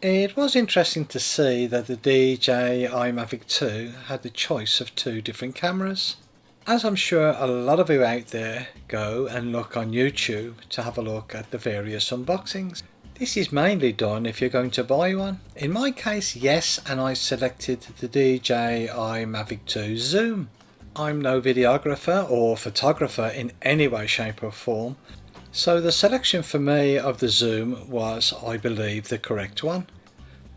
It was interesting to see that the DJI Mavic 2 had the choice of two different cameras. As I'm sure a lot of you out there go and look on YouTube to have a look at the various unboxings. This is mainly done if you're going to buy one. In my case, yes, and I selected the DJI Mavic 2 Zoom. I'm no videographer or photographer in any way, shape or form, so the selection for me of the Zoom was, I believe, the correct one.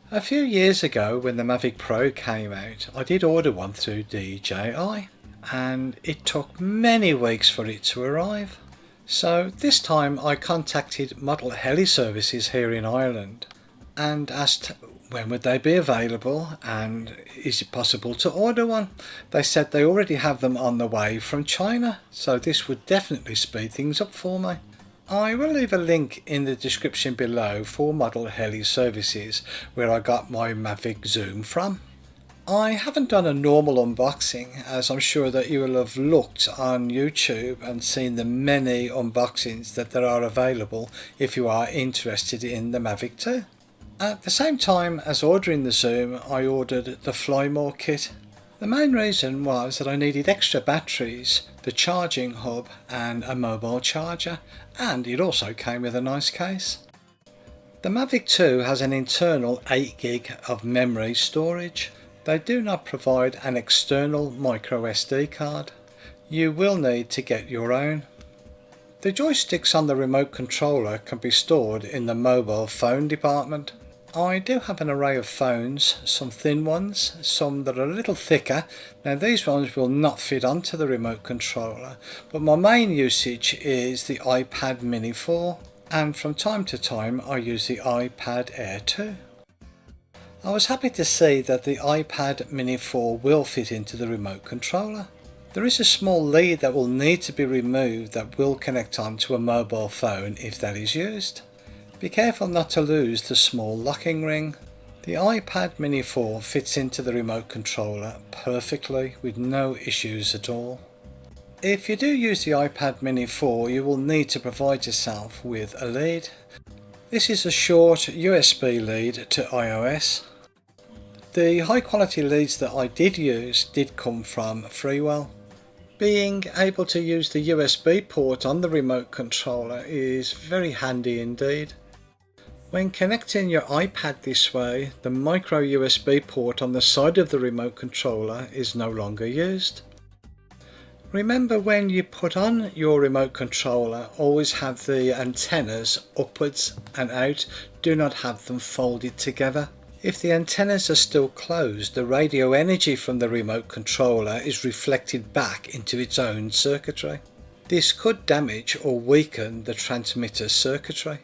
A few years ago when the Mavic Pro came out, I did order one through DJI and it took many weeks for it to arrive. So this time I contacted Model Heli services here in Ireland and asked when would they be available and is it possible to order one. They said they already have them on the way from China, so this would definitely speed things up for me. I will leave a link in the description below for Model Heli services where I got my Mavic Zoom from. I haven't done a normal unboxing, as I'm sure that you will have looked on YouTube and seen the many unboxings that there are available if you are interested in the Mavic 2. At the same time as ordering the Zoom, I ordered the Fly More kit. The main reason was that I needed extra batteries, the charging hub and a mobile charger, and it also came with a nice case. The Mavic 2 has an internal 8 gig of memory storage. They do not provide an external micro SD card. You will need to get your own. The joysticks on the remote controller can be stored in the mobile phone department. I do have an array of phones, some thin ones, some that are a little thicker. Now these ones will not fit onto the remote controller, but my main usage is the iPad Mini 4, and from time to time I use the iPad Air 2. I was happy to see that the iPad Mini 4 will fit into the remote controller. There is a small lead that will need to be removed that will connect onto a mobile phone if that is used. Be careful not to lose the small locking ring. The iPad Mini 4 fits into the remote controller perfectly with no issues at all. If you do use the iPad Mini 4, you will need to provide yourself with a lead. This is a short USB lead to iOS. The high quality leads that I did use did come from Freewell. Being able to use the USB port on the remote controller is very handy indeed. When connecting your iPad this way, the micro USB port on the side of the remote controller is no longer used. Remember, when you put on your remote controller, always have the antennas upwards and out. Do not have them folded together. If the antennas are still closed, the radio energy from the remote controller is reflected back into its own circuitry. This could damage or weaken the transmitter circuitry.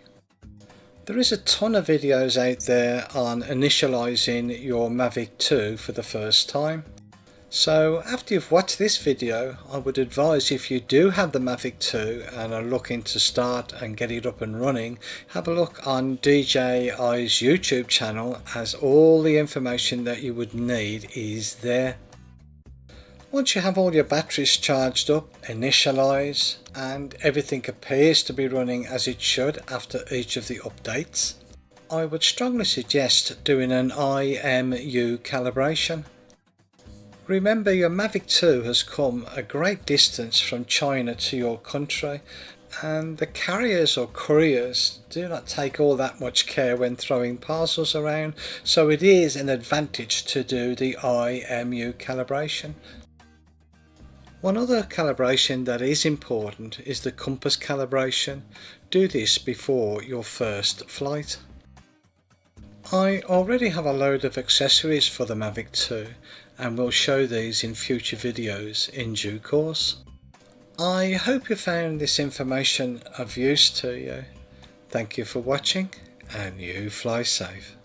There is a ton of videos out there on initializing your Mavic 2 for the first time. So after you've watched this video, I would advise, if you do have the Mavic 2 and are looking to start and get it up and running, have a look on DJI's YouTube channel, as all the information that you would need is there. Once you have all your batteries charged up, initialize, and everything appears to be running as it should after each of the updates, I would strongly suggest doing an IMU calibration. Remember, your Mavic 2 has come a great distance from China to your country, and the carriers or couriers do not take all that much care when throwing parcels around, so it is an advantage to do the IMU calibration. One other calibration that is important is the compass calibration. Do this before your first flight. I already have a load of accessories for the Mavic 2 and will show these in future videos in due course. I hope you found this information of use to you. Thank you for watching, and you fly safe.